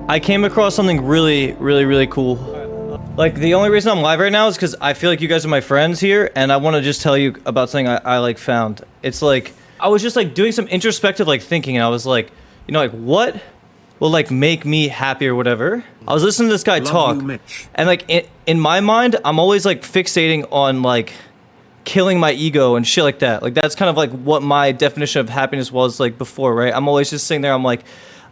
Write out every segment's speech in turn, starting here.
I came across something really cool. Like, the only reason I'm live right now is because I feel like you guys are my friends here, and I want to just tell you about something I like found. It's like, I was just like doing some introspective like thinking, and I was like, you know, like what will like make me happy or whatever. I was listening to this guy talk, Mitch. and like in my mind, I'm always like fixating on like killing my ego and shit like that. Like that's kind of like what my definition of happiness was like before, right? I'm always just sitting there, I'm like,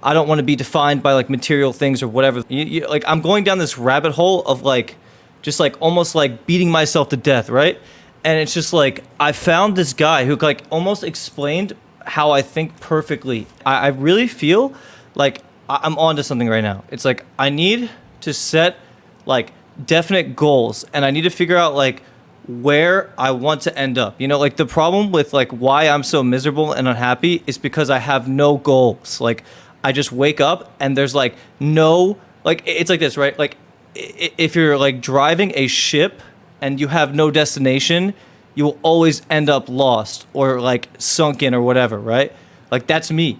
I don't want to be defined by like material things or whatever. Like I'm going down this rabbit hole of like, just like almost like beating myself to death, right? And it's just like, I found this guy who like almost explained how I think perfectly. I really feel like I'm onto something right now. It's like, I need to set like definite goals, and I need to figure out like where I want to end up. You know, like the problem with like why I'm so miserable and unhappy is because I have no goals. Like I just wake up and there's like no, like it's like this, right? Like if you're like driving a ship and you have no destination, you will always end up lost or like sunken or whatever, right? Like that's me.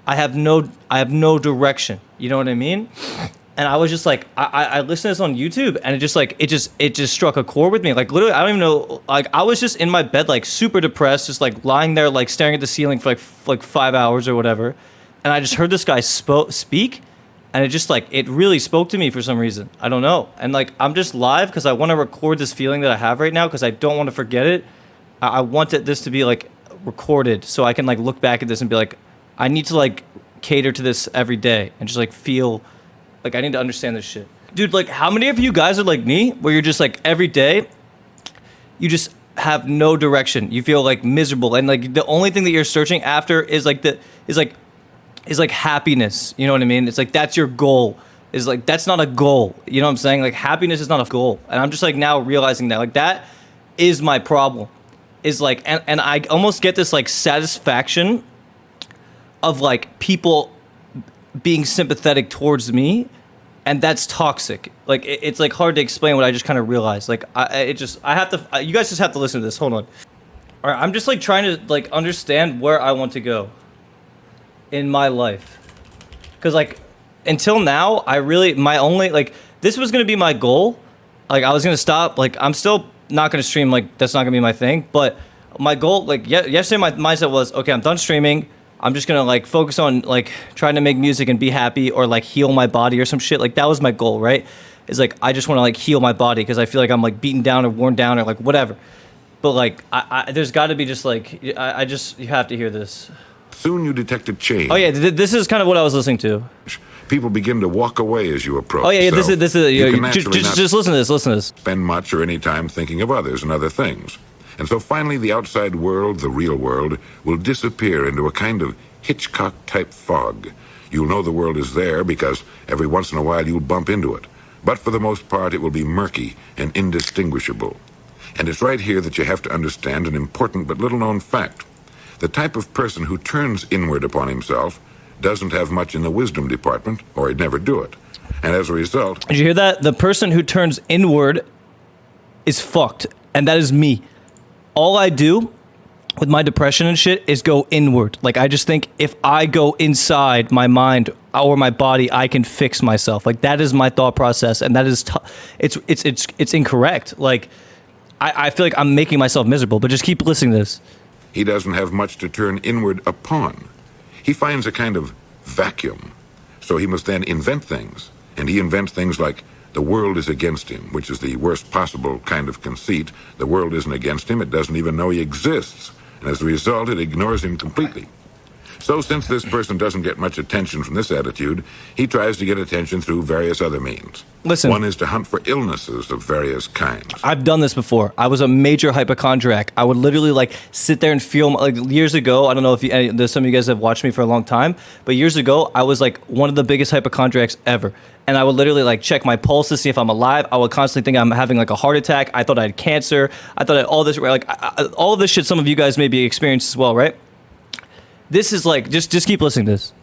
I have no direction. You know what I mean? And I was just like, I listened to this on YouTube, and it just struck a chord with me. Like literally, I don't even know. Like I was just in my bed, like super depressed, just like lying there, like staring at the ceiling for like 5 hours or whatever. And I just heard this guy speak, and it just like it really spoke to me for some reason. I don't know. And like I'm just live because I want to record this feeling that I have right now because I don't want to forget it. I wanted this to be like recorded so I can like look back at this and be like, I need to like cater to this every day and just like feel like I need to understand this shit. Dude, like how many of you guys are like me where you're just like every day you just have no direction. You feel like miserable, and like the only thing that you're searching after is like happiness. You know what I mean? It's like that's your goal. Is like that's not a goal. You know what I'm saying? Like happiness is not a goal. And I'm just like now realizing that like that is my problem. Is like and I almost get this like satisfaction of like people being sympathetic towards me, and that's toxic. Like it's like hard to explain what I just kind of realized. Like I have to. You guys just have to listen to this. Hold on. All right, I'm just like trying to like understand where I want to go in my life, because like until now I really my only like this was gonna be my goal. Like I was gonna stop. Like I'm still not gonna stream. Like that's not gonna be my thing. But my goal, like yesterday, my mindset was okay. I'm done streaming. I'm just gonna like focus on like trying to make music and be happy, or like heal my body or some shit. Like that was my goal, right? Is like I just want to like heal my body because I feel like I'm like beaten down or worn down or like whatever. But like I there's got to be just like I just you have to hear this. Soon you detect a change. Oh yeah, this is kind of what I was listening to. People begin to walk away as you approach. Oh yeah, so this is you can just naturally not listen to this. Listen to this. spend much or any time thinking of others and other things. And so finally the outside world, the real world, will disappear into a kind of Hitchcock-type fog. You'll know the world is there because every once in a while you'll bump into it. But for the most part, it will be murky and indistinguishable. And it's right here that you have to understand an important but little-known fact. The type of person who turns inward upon himself doesn't have much in the wisdom department, or he'd never do it. And as a result... Did you hear that? The person who turns inward is fucked. And that is me. All I do with my depression and shit is go inward. Like I just think if I go inside my mind or my body, I can fix myself. Like that is my thought process, and that is it's incorrect. Like I feel like I'm making myself miserable. But just keep listening to this. He doesn't have much to turn inward upon. He finds a kind of vacuum. So he must then invent things. And he invents things like the world is against him, which is the worst possible kind of conceit. The world isn't against him. It doesn't even know he exists. And as a result, it ignores him completely. So since this person doesn't get much attention from this attitude, he tries to get attention through various other means. Listen. One is to hunt for illnesses of various kinds. I've done this before. I was a major hypochondriac. I would literally like sit there and feel like years ago. I don't know if some of you guys have watched me for a long time, but years ago I was like one of the biggest hypochondriacs ever. And I would literally like check my pulse to see if I'm alive. I would constantly think I'm having like a heart attack. I thought I had cancer. I thought I had all this like all of this shit. Some of you guys maybe experienced as well, right? This is like just keep listening to this.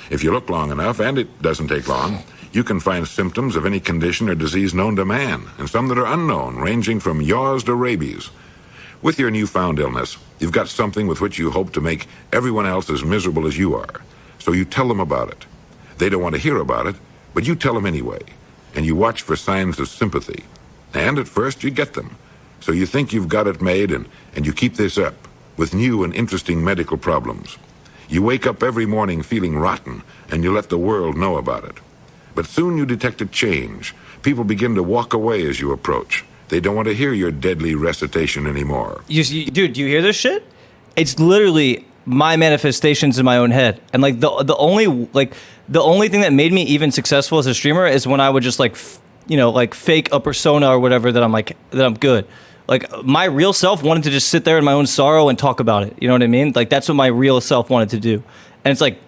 If you look long enough, and it doesn't take long, you can find symptoms of any condition or disease known to man, and some that are unknown, ranging from yaws to rabies. With your newfound illness, you've got something with which you hope to make everyone else as miserable as you are. So you tell them about it. They don't want to hear about it, But you tell them anyway, and you watch for signs of sympathy. And at first you get them. So you think you've got it made, and you keep this up with new and interesting medical problems. You wake up every morning feeling rotten, and you let the world know about it. But soon you detect a change. People begin to walk away as you approach. They don't want to hear your deadly recitation anymore. Dude, do you hear this shit? It's literally my manifestations in my own head. And like the only thing that made me even successful as a streamer is when I would just like fake a persona or whatever that I'm good. Like my real self wanted to just sit there in my own sorrow and talk about it. You know what I mean? Like that's what my real self wanted to do. And it's like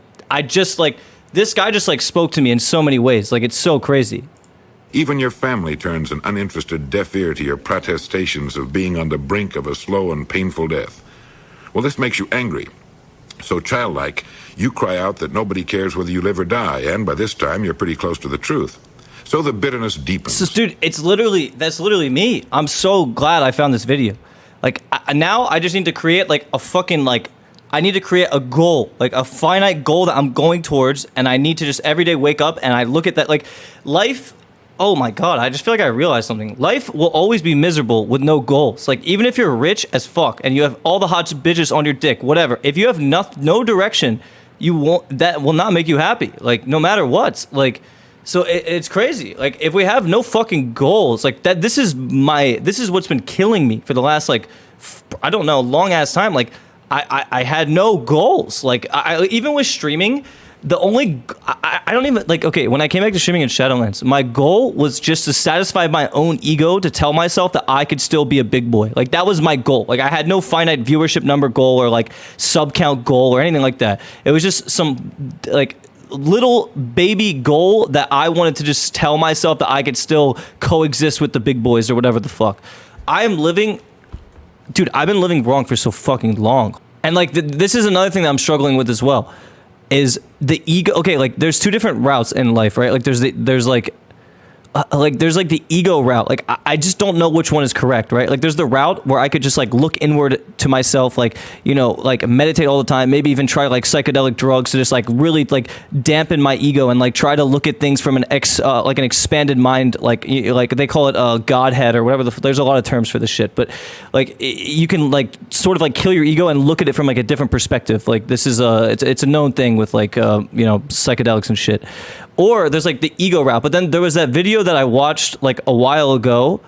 this guy just like spoke to me in so many ways. Like it's so crazy. Even your family turns an uninterested deaf ear to your protestations of being on the brink of a slow and painful death. Well, this makes you angry. So childlike, you cry out that nobody cares whether you live or die, and by this time you're pretty close to the truth. So the bitterness deepens. So, dude, that's literally me. I'm so glad I found this video. Like now I just need to create like a fucking like I need to create a goal, like a finite goal that I'm going towards, and I need to just every day wake up and I look at that like life. Oh my God, I just feel like I realized something. Life will always be miserable with no goals. Like, even if you're rich as fuck and you have all the hot bitches on your dick, whatever, if you have no direction, that will not make you happy. Like, no matter what. Like, so it's crazy. Like, if we have no fucking goals, like, this is what's been killing me for the last, like, I don't know, long ass time. Like, I had no goals. Like, even with streaming, I don't even like, okay, when I came back to streaming in Shadowlands, my goal was just to satisfy my own ego, to tell myself that I could still be a big boy. Like that was my goal. Like I had no finite viewership number goal or like sub count goal or anything like that. It was just some like little baby goal that I wanted to just tell myself that I could still coexist with the big boys or whatever the fuck. I've been living wrong for so fucking long. And like this is another thing that I'm struggling with as well. Is the ego. Okay, like there's two different routes in life, right? Like there's the ego route. Like I just don't know which one is correct, right? Like there's the route where I could just like look inward to myself, like, you know, like meditate all the time, maybe even try like psychedelic drugs to just like really like dampen my ego and like try to look at things from an expanded mind, like they call it Godhead or whatever. There's a lot of terms for this shit, but like you can like sort of like kill your ego and look at it from like a different perspective. Like this is it's a known thing with like psychedelics and shit. Or there's like the ego route. But then there was that video that I watched like a while ago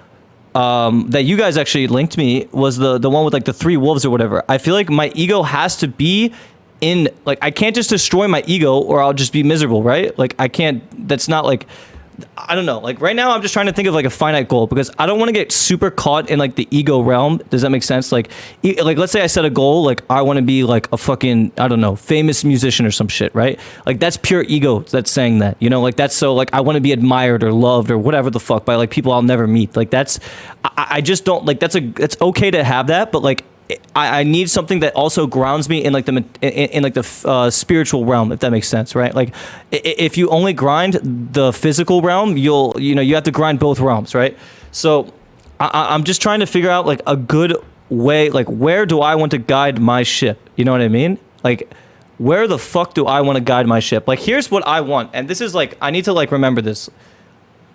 that you guys actually linked me, was the one with like the 3 wolves or whatever. I feel like my ego has to be in, like, I can't just destroy my ego or I'll just be miserable, right? Like I can't, that's not like, I don't know. Like right now I'm just trying to think of like a finite goal because I don't want to get super caught in like the ego realm. Does that make sense? Like let's say I set a goal, like I want to be like a fucking, I don't know, famous musician or some shit, right? Like that's pure ego that's saying that, you know, like that's so like I want to be admired or loved or whatever the fuck by like people I'll never meet. Like that's, I just don't like, it's okay to have that, but like I need something that also grounds me in like the spiritual realm, if that makes sense, right? Like if you only grind the physical realm, you have to grind both realms, right? So I'm just trying to figure out like a good way, like where do I want to guide my ship? You know what I mean? Like where the fuck do I want to guide my ship? Like here's what I want, and this is like I need to like remember this.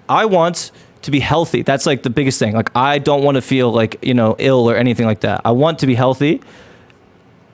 I want to be healthy. That's like the biggest thing. Like I don't want to feel like, ill or anything like that. I want to be healthy.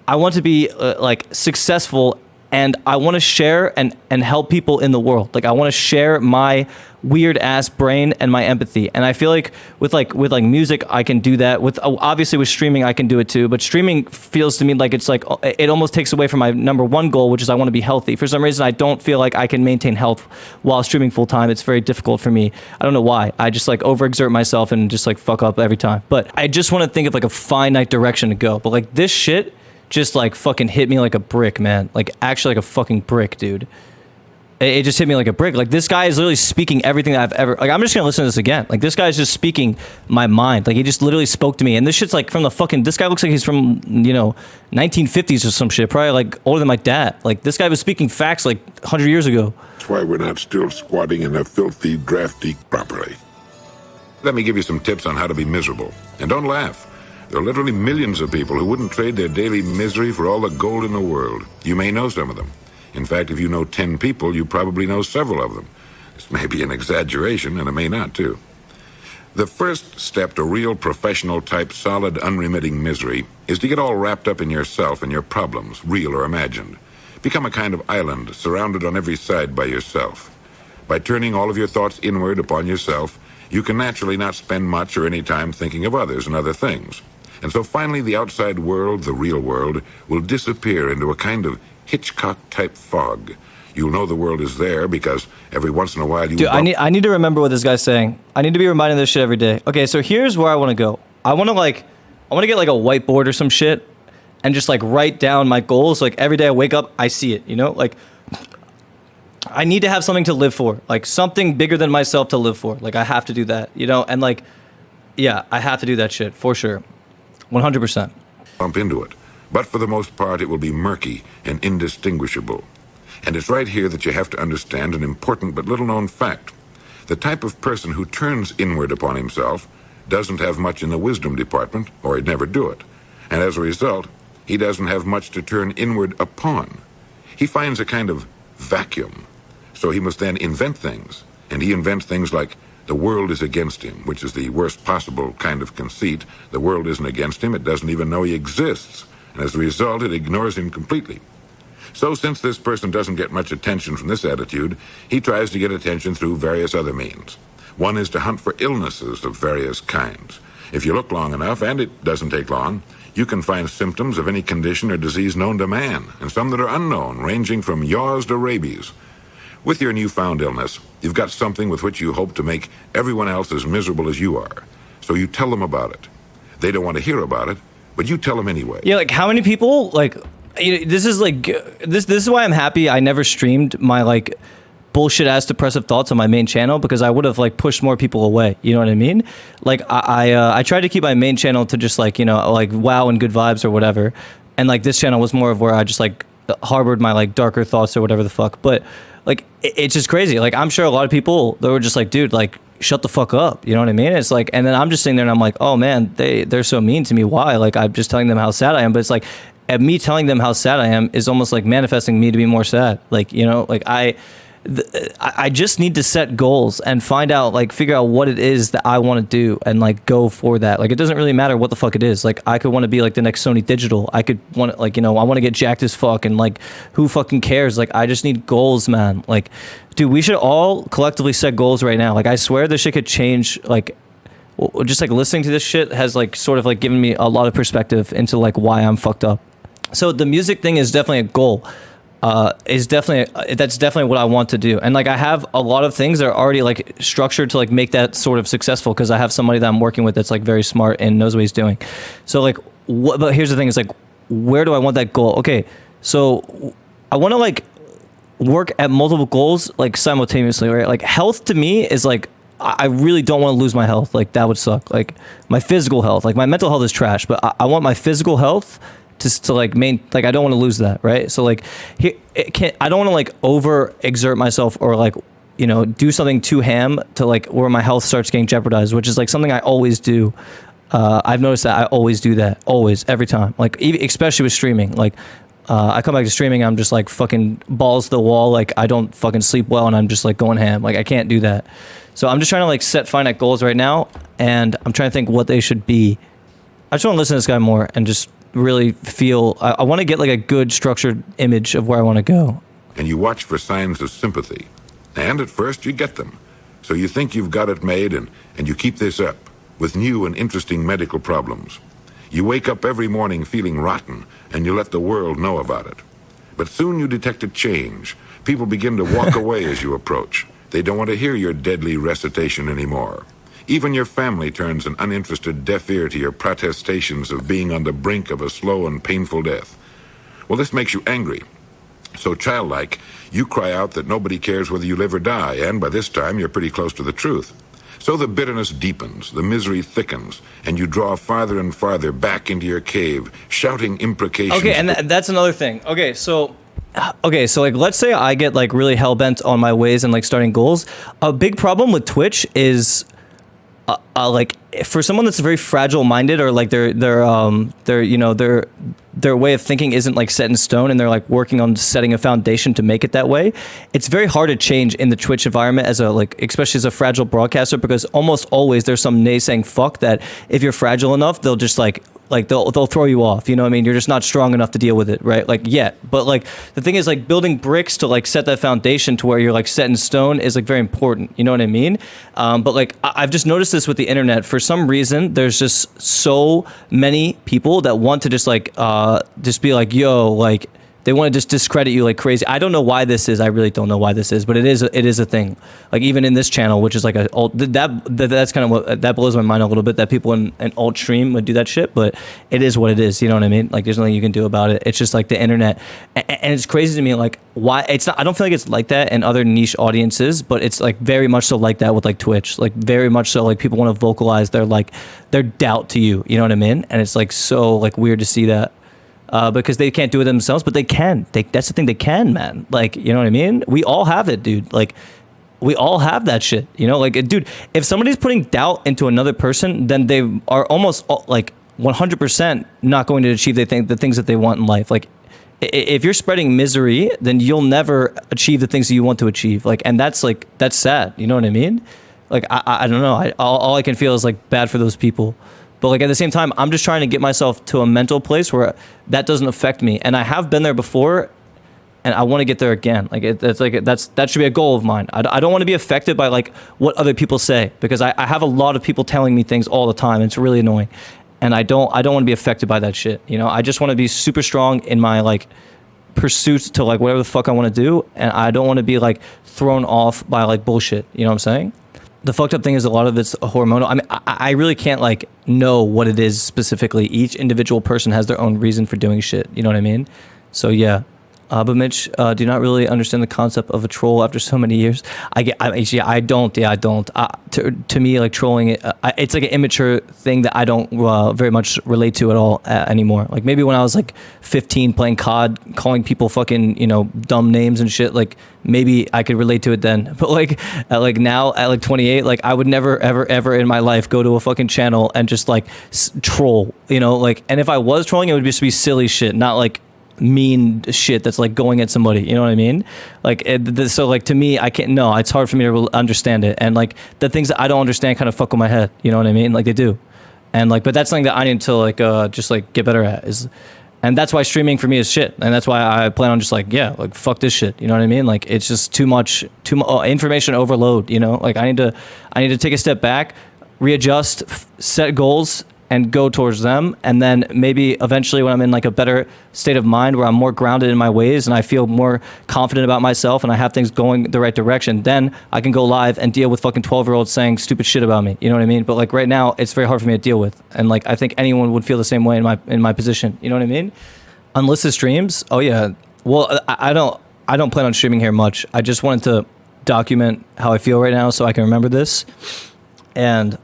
I want to be like successful, and I want to share and help people in the world. Like I want to share my weird ass brain and my empathy. And I feel like with music I can do that. With obviously with streaming I can do it too, but streaming feels to me like it's like it almost takes away from my number one goal, which is I want to be healthy. For some reason I don't feel like I can maintain health while streaming full time. It's very difficult for me. I don't know why. I just like overexert myself and just like fuck up every time. But I just want to think of like a finite direction to go. But like this shit just like fucking hit me like a brick, man. Like actually like a fucking brick, dude. It just hit me like a brick. Like this guy is literally speaking everything that I've ever, like I'm just gonna listen to this again. Like this guy's just speaking my mind. Like he just literally spoke to me. And this shit's like from the fucking, this guy looks like he's from, 1950s or some shit. Probably like older than my dad. Like this guy was speaking facts like 100 years ago. That's why we're not still squatting in a filthy drafty properly. Let me give you some tips on how to be miserable. And don't laugh. There are literally millions of people who wouldn't trade their daily misery for all the gold in the world. You may know some of them. In fact, if you know 10 people, you probably know several of them. This may be an exaggeration, and it may not, too. The first step to real professional-type, solid, unremitting misery is to get all wrapped up in yourself and your problems, real or imagined. Become a kind of island, surrounded on every side by yourself. By turning all of your thoughts inward upon yourself, you can naturally not spend much or any time thinking of others and other things. And so finally the outside world, the real world, will disappear into a kind of Hitchcock-type fog. You'll know the world is there because every once in a while you... Dude, I need to remember what this guy's saying. I need to be reminded of this shit every day. Okay, so here's where I want to go. I want to get like a whiteboard or some shit and just like write down my goals. Like every day I wake up, I see it, you know? Like I need to have something to live for, like something bigger than myself to live for. Like I have to do that, you know? And like, yeah, I have to do that shit for sure. 100%. Bump into it. But for the most part, it will be murky and indistinguishable. And it's right here that you have to understand an important but little-known fact. The type of person who turns inward upon himself doesn't have much in the wisdom department, or he'd never do it. And as a result, he doesn't have much to turn inward upon. He finds a kind of vacuum. So he must then invent things. And he invents things like, the world is against him, which is the worst possible kind of conceit. The world isn't against him, it doesn't even know he exists. And as a result, it ignores him completely. So since this person doesn't get much attention from this attitude, he tries to get attention through various other means. One is to hunt for illnesses of various kinds. If you look long enough, and it doesn't take long, you can find symptoms of any condition or disease known to man, and some that are unknown, ranging from yaws to rabies. With your newfound illness, you've got something with which you hope to make everyone else as miserable as you are. So you tell them about it. They don't want to hear about it, but you tell them anyway. Yeah, like how many people, like, this is like, this is why I'm happy I never streamed my like bullshit ass depressive thoughts on my main channel, because I would have like pushed more people away. You know what I mean? Like I tried to keep my main channel to just like, you know, like wow and good vibes or whatever. And like this channel was more of where I just like harbored my like darker thoughts or whatever the fuck. But like, it's just crazy. Like, I'm sure a lot of people, they were just like, dude, like, shut the fuck up. You know what I mean? It's like, and then I'm just sitting there and I'm like, oh man, they're so mean to me. Why? Like, I'm just telling them how sad I am. But it's like, and me telling them how sad I am is almost like manifesting me to be more sad. Like, you know, like I just need to set goals and find out, like, figure out what it is that I want to do and like go for that. Like, it doesn't really matter what the fuck it is. Like, I could want to be like the next Sony Digital. I could want, like, you know, I want to get jacked as fuck, and like, who fucking cares? Like, I just need goals, man. Like, dude, we should all collectively set goals right now. Like, I swear this shit could change. Like, just like listening to this shit has like sort of like given me a lot of perspective into like why I'm fucked up. So the music thing is definitely a goal. That's definitely what I want to do. And like, I have a lot of things that are already like structured to like make that sort of successful, because I have somebody that I'm working with that's like very smart and knows what he's doing. So like, but here's the thing, is like, where do I want that goal? Okay, so I want to like work at multiple goals like simultaneously, right? Like, health to me is like, I really don't want to lose my health. Like, that would suck. Like, my physical health, like my mental health is trash, but I want my physical health to like like, I don't want to lose that, right? So like, I don't want to like over exert myself or like, you know, do something too ham to like where my health starts getting jeopardized, which is like something I always do. I've noticed that I always do that, always, every time. Like, especially with streaming. Like, I come back to streaming, I'm just like fucking balls to the wall. Like, I don't fucking sleep well, and I'm just like going ham. Like, I can't do that. So I'm just trying to like set finite goals right now, and I'm trying to think what they should be. I just want to listen to this guy more and just really feel, I want to get like a good structured image of where I want to go. And you watch for signs of sympathy. And at first you get them. So you think you've got it made, and you keep this up with new and interesting medical problems. You wake up every morning feeling rotten, and you let the world know about it. But soon you detect a change. People begin to walk away as you approach. They don't want to hear your deadly recitation anymore. Even your family turns an uninterested deaf ear to your protestations of being on the brink of a slow and painful death. Well, this makes you angry. So childlike, you cry out that nobody cares whether you live or die, and by this time you're pretty close to the truth. So the bitterness deepens, the misery thickens, and you draw farther and farther back into your cave, shouting imprecations. Okay, and that's another thing. Okay, so like, let's say I get like really hell-bent on my ways and like starting goals. A big problem with Twitch is like for someone that's very fragile minded, or like their you know their way of thinking isn't like set in stone, and they're like working on setting a foundation to make it that way, it's very hard to change in the Twitch environment as a, like, especially as a fragile broadcaster, because almost always there's some naysaying fuck that if you're fragile enough, they'll just like they'll throw you off, you know what I mean? You're just not strong enough to deal with it, right? Like, yet. But like the thing is, like, building bricks to like set that foundation to where you're like set in stone is like very important, you know what I mean? But like I've just noticed this with the internet. For some reason, there's just so many people that want to just like just be like, yo, like, they want to just discredit you like crazy. I don't know why this is. I really don't know why this is, but it is a thing. Like, even in this channel, which is like that's kind of what that blows my mind a little bit, that people in an alt stream would do that shit. But it is what it is. You know what I mean? Like, there's nothing you can do about it. It's just like the internet, and it's crazy to me. Like, why it's not? I don't feel like it's like that in other niche audiences, but it's like very much so like that with like Twitch. Like, very much so, like, people want to vocalize their doubt to you. You know what I mean? And it's like so like weird to see that. Because they can't do it themselves, but they can. That's the thing, they can, man. Like, you know what I mean? We all have it, dude. Like, we all have that shit, you know? Like, dude, if somebody's putting doubt into another person, then they are almost like 100% not going to achieve the things that they want in life. Like, if you're spreading misery, then you'll never achieve the things that you want to achieve. Like, and that's sad. You know what I mean? Like, I don't know. All I can feel is like bad for those people. But like at the same time, I'm just trying to get myself to a mental place where that doesn't affect me. And I have been there before, and I want to get there again. Like, that should be a goal of mine. I don't want to be affected by like what other people say, because I have a lot of people telling me things all the time. And it's really annoying, and I don't want to be affected by that shit. You know, I just want to be super strong in my like pursuits to like whatever the fuck I want to do, and I don't want to be like thrown off by like bullshit. You know what I'm saying? The fucked up thing is a lot of it's hormonal. I mean, I really can't like know what it is specifically. Each individual person has their own reason for doing shit. You know what I mean? So yeah. But Mitch, do not really understand the concept of a troll after so many years. I don't. To me, like, trolling it's like an immature thing that I don't very much relate to at all anymore. Like, maybe when I was like 15 playing COD, calling people fucking, you know, dumb names and shit, like maybe I could relate to it then. But like now at like 28, like I would never ever in my life go to a fucking channel and just like troll, you know, like, and if I was trolling, it would just be silly shit, not like mean shit that's like going at somebody, you know what I mean? Like, so like to me, it's hard for me to understand it, and like the things that I don't understand kind of fuck with my head, you know what I mean? Like, they do. And like, but that's something that I need to like just like get better at, and that's why streaming for me is shit, and that's why I plan on just like, yeah, like fuck this shit, you know what I mean? Like, it's just too much information overload, you know? Like, I need to take a step back, readjust, set goals, and go towards them. And then maybe eventually, when I'm in like a better state of mind, where I'm more grounded in my ways and I feel more confident about myself and I have things going the right direction, then I can go live and deal with fucking 12-year-olds saying stupid shit about me. You know what I mean? But like right now, it's very hard for me to deal with. And like, I think anyone would feel the same way in my position. You know what I mean? Unlisted streams? Oh yeah. Well, I don't plan on streaming here much. I just wanted to document how I feel right now so I can remember this. And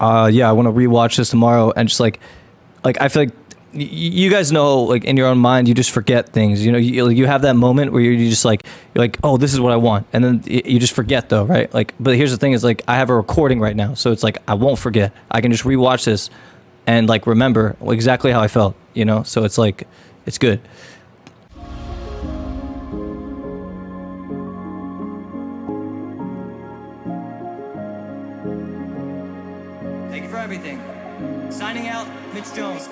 yeah, I want to rewatch this tomorrow, and just like I feel like you guys know, like in your own mind, you just forget things. You know, you have that moment where you're just like, oh, this is what I want, and then you just forget though, right? Like, but here's the thing: is like I have a recording right now, so it's like I won't forget. I can just rewatch this and like remember exactly how I felt. You know, so it's like it's good. Thank you for everything. Signing out, Mitch Jones.